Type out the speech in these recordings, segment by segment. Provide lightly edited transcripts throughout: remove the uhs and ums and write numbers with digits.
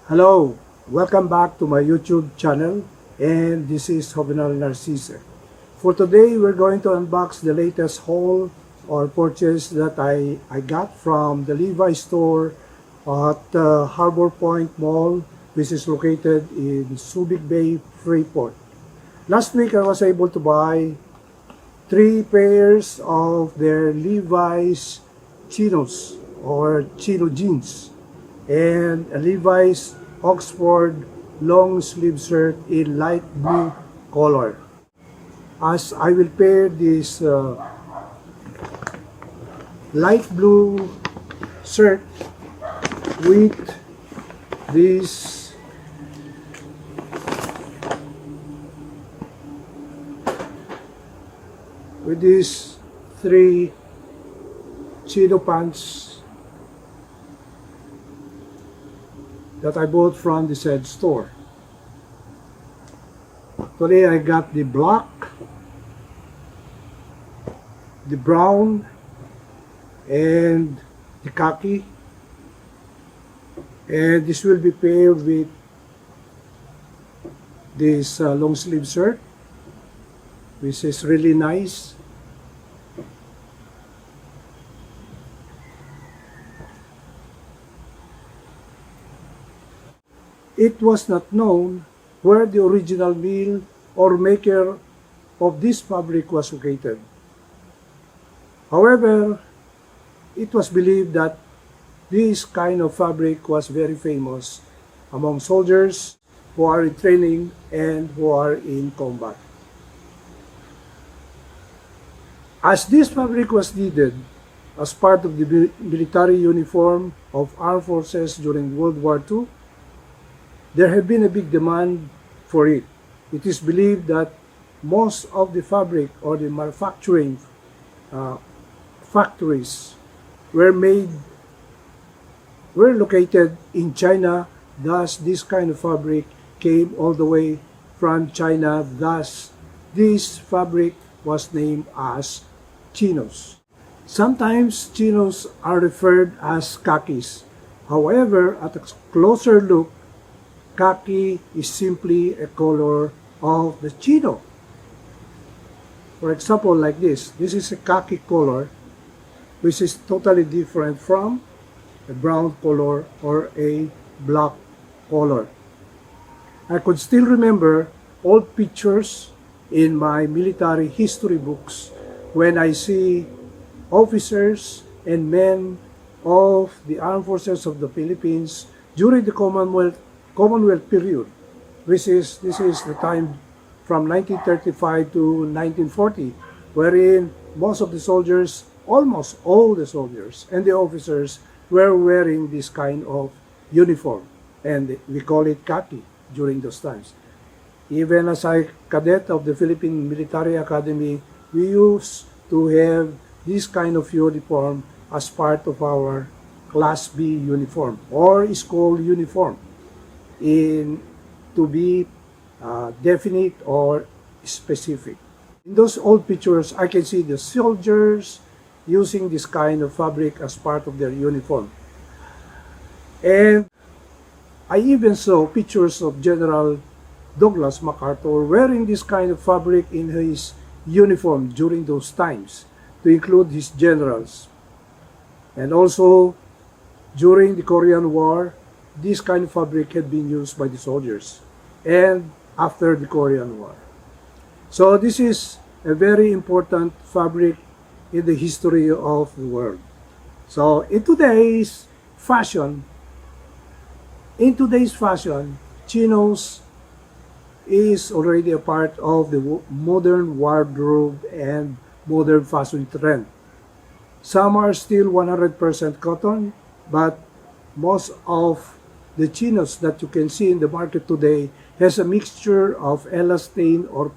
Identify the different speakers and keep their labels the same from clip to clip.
Speaker 1: Hello, welcome back to my YouTube channel, and this is Jovenal Narcisse. For today, we're going to unbox the latest haul or purchase that I got from the Levi's store at Harbor Point Mall, which is located in Subic Bay, Freeport. Last week, I was able to buy 3 pairs of their Levi's Chinos or Chino jeans and a Levi's Oxford long sleeve shirt in light blue color. As I will pair this light blue shirt with this these 3 Chino Pants that I bought from the said store. Today I got the black, the brown, and the khaki, and this will be paired with this long sleeve shirt, which is really nice. It was not known where the original mill or maker of this fabric was located. However, it was believed that this kind of fabric was very famous among soldiers who are in training and who are in combat. As this fabric was needed as part of the military uniform of armed forces during World War II, there had been a big demand for it. It is believed that most of the fabric or the manufacturing factories were located in China. Thus, this kind of fabric came all the way from China. Thus, this fabric was named as Chinos. Sometimes Chinos are referred as khakis. However, at a closer look, khaki is simply a color of the Chino. For example, like this. This is a khaki color, which is totally different from a brown color or a black color. I could still remember old pictures in my military history books when I see officers and men of the armed forces of the Philippines during the Commonwealth period, this is the time from 1935 to 1940, wherein most of the soldiers, almost all the soldiers and the officers were wearing this kind of uniform, and we call it khaki during those times. Even as a cadet of the Philippine Military Academy, we used to have this kind of uniform as part of our Class B uniform or school uniform, to be definite or specific. In those old pictures, I can see the soldiers using this kind of fabric as part of their uniform. And I even saw pictures of General Douglas MacArthur wearing this kind of fabric in his uniform during those times, to include his generals. And also, during the Korean War, this kind of fabric had been used by the soldiers, and after the Korean War. So this is a very important fabric in the history of the world. So in today's fashion, Chinos is already a part of the modern wardrobe and modern fashion trend. Some are still 100% cotton, but most of the chinos that you can see in the market today has a mixture of elastane or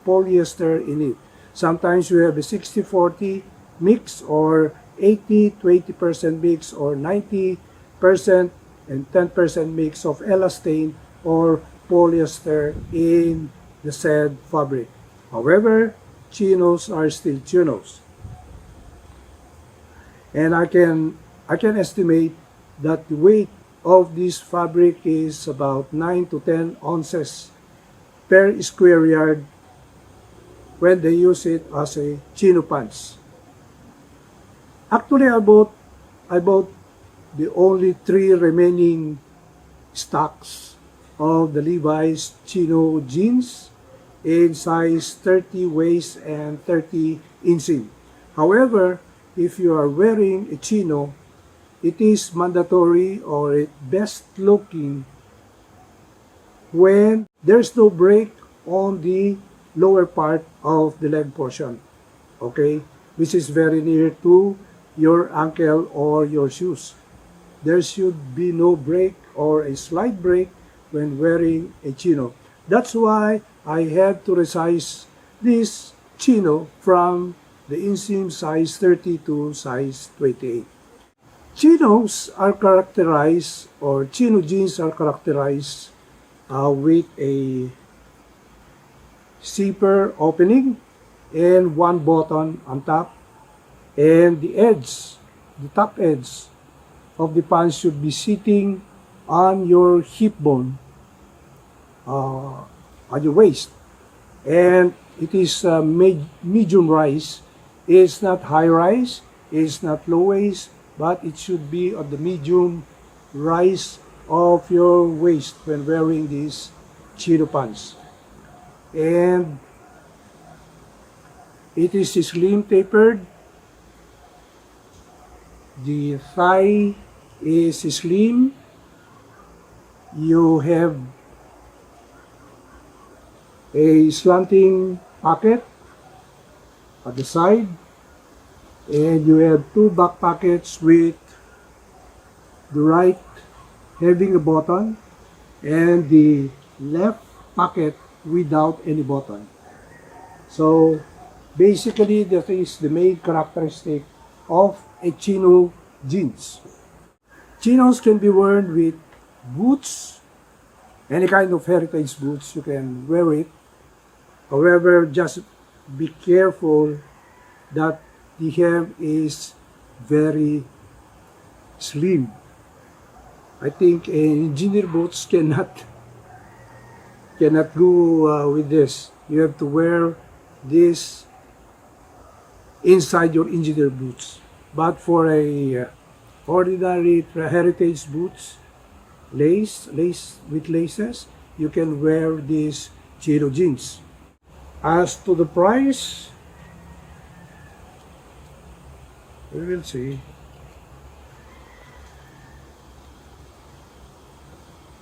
Speaker 1: polyester in it. Sometimes you have a 60-40 mix, or 80-20% mix, or 90% and 10% mix of elastane or polyester in the said fabric. However, chinos are still chinos. And I can estimate that the weight of this fabric is about 9 to 10 ounces per square yard when they use it as a chino pants. Actually, I bought the only 3 remaining stocks of the Levi's Chino jeans in size 30 waist and 30 inseam. However, if you are wearing a chino, it is mandatory or it best looking when there's no break on the lower part of the leg portion, okay, which is very near to your ankle or your shoes. There should be no break or a slight break when wearing a chino. That's why I had to resize this chino from the inseam size 30 to size 28. Chinos are characterized, or chino jeans are characterized with a zipper opening and one button on top, and the edge, the top edge of the pants should be sitting on your hip bone, on your waist, and it is medium rise. It's not high rise, it's not low waist, but it should be on the medium rise of your waist when wearing these chino pants. And it is slim tapered. The thigh is slim. You have a slanting pocket at the side, and you have 2 back pockets with the right having a button and the left pocket without any button. So basically that is the main characteristic of a chino jeans. Chinos can be worn with boots, any kind of heritage boots, you can wear it. However, just be careful that the hem is very slim. I think engineer boots cannot go with this. You have to wear this inside your engineer boots. But for a ordinary heritage boots, lace with laces, you can wear these chino jeans. As to the price, we will see.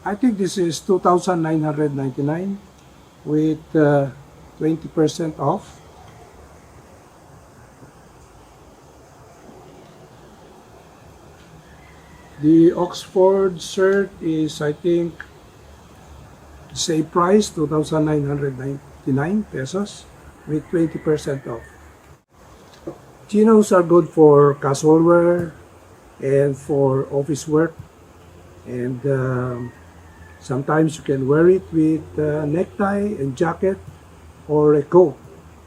Speaker 1: I think this is 2,999 with 20% off. The Oxford shirt is, I think, the same price, 2,999 pesos with 20% off. Chinos are good for casual wear and for office work, and sometimes you can wear it with a necktie and jacket or a coat.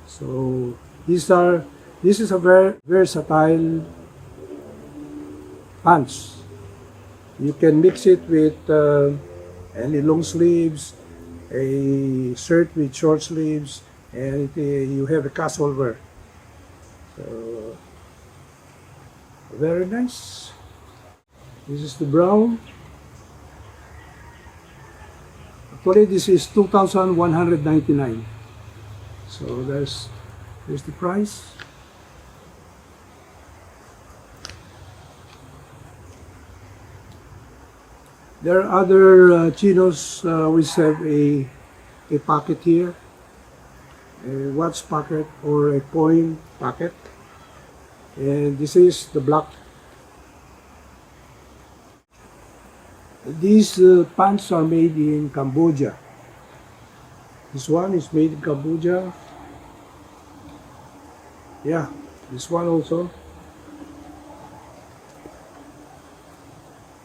Speaker 1: So this is a very versatile pants. You can mix it with any long sleeves, a shirt with short sleeves, and you have a casual wear. So, very nice. This is the brown. Actually, this is 2,199. So there's the price. There are other chinos which have a pocket here, a watch pocket or a coin pocket, and this is the black. These pants are made in Cambodia. This one is made in Cambodia. Yeah, this one also.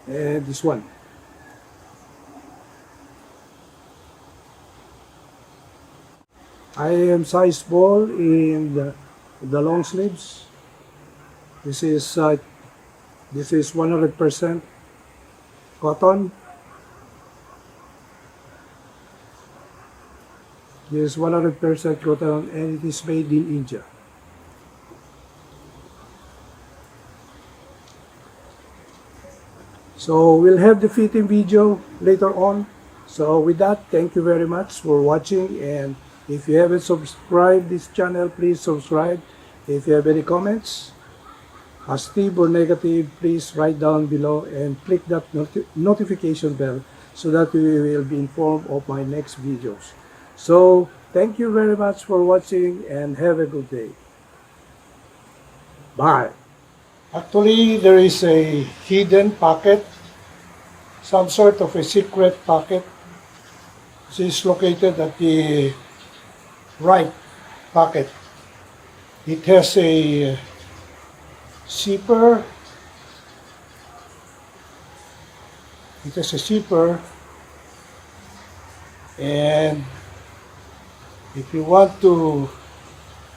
Speaker 1: And this one. I am size small in the long sleeves. This is 100% cotton. This is 100% cotton and it is made in India. So we'll have the fitting video later on. So with that, thank you very much for watching, and if you haven't subscribed this channel, please subscribe. If you have any comments, positive or negative, please write down below and click that notification bell so that you will be informed of my next videos. So thank you very much for watching and have a good day. Bye. Actually, there is a hidden pocket, some sort of a secret pocket. This is located at the right pocket. It has a zipper. It has a zipper, and if you want to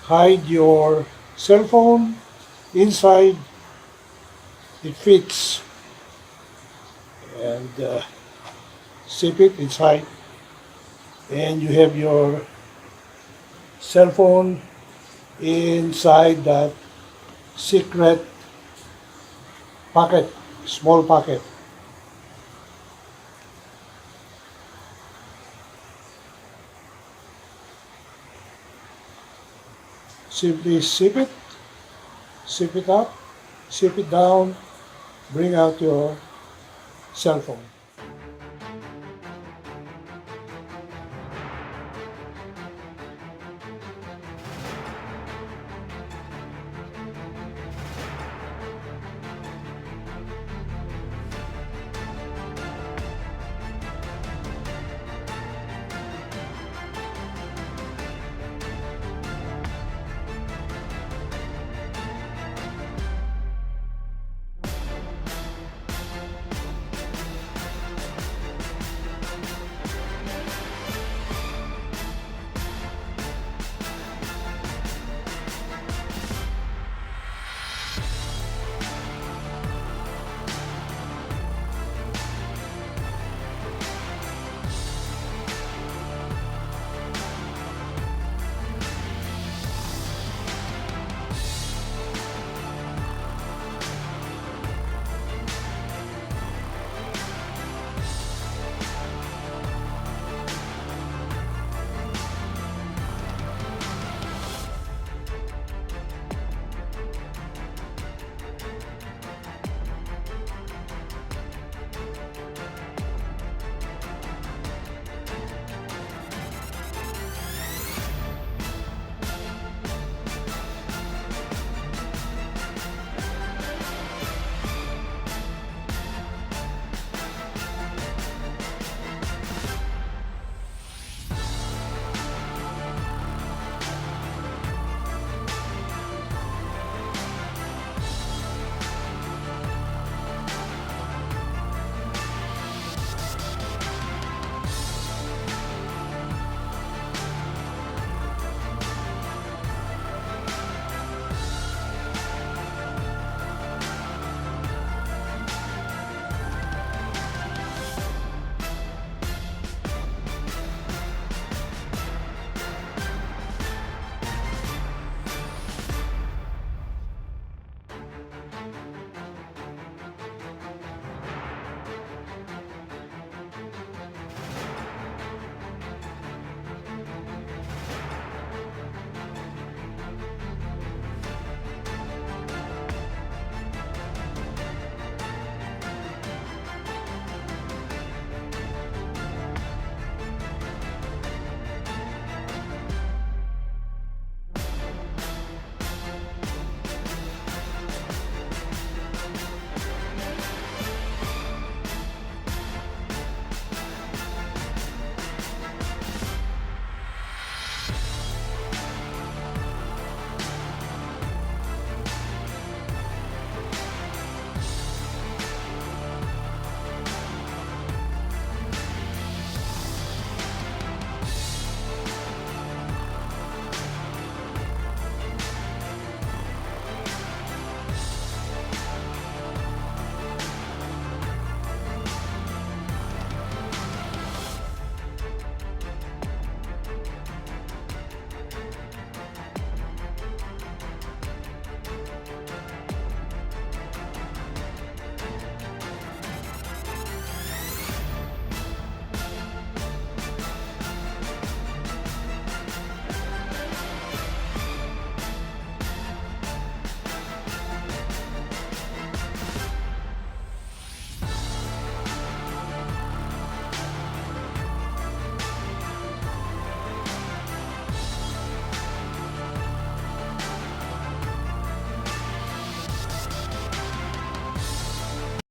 Speaker 1: hide your cell phone inside, it fits, and zip it inside, and you have your cell phone inside that secret pocket, small pocket. Simply zip it up, zip it down, bring out your cell phone.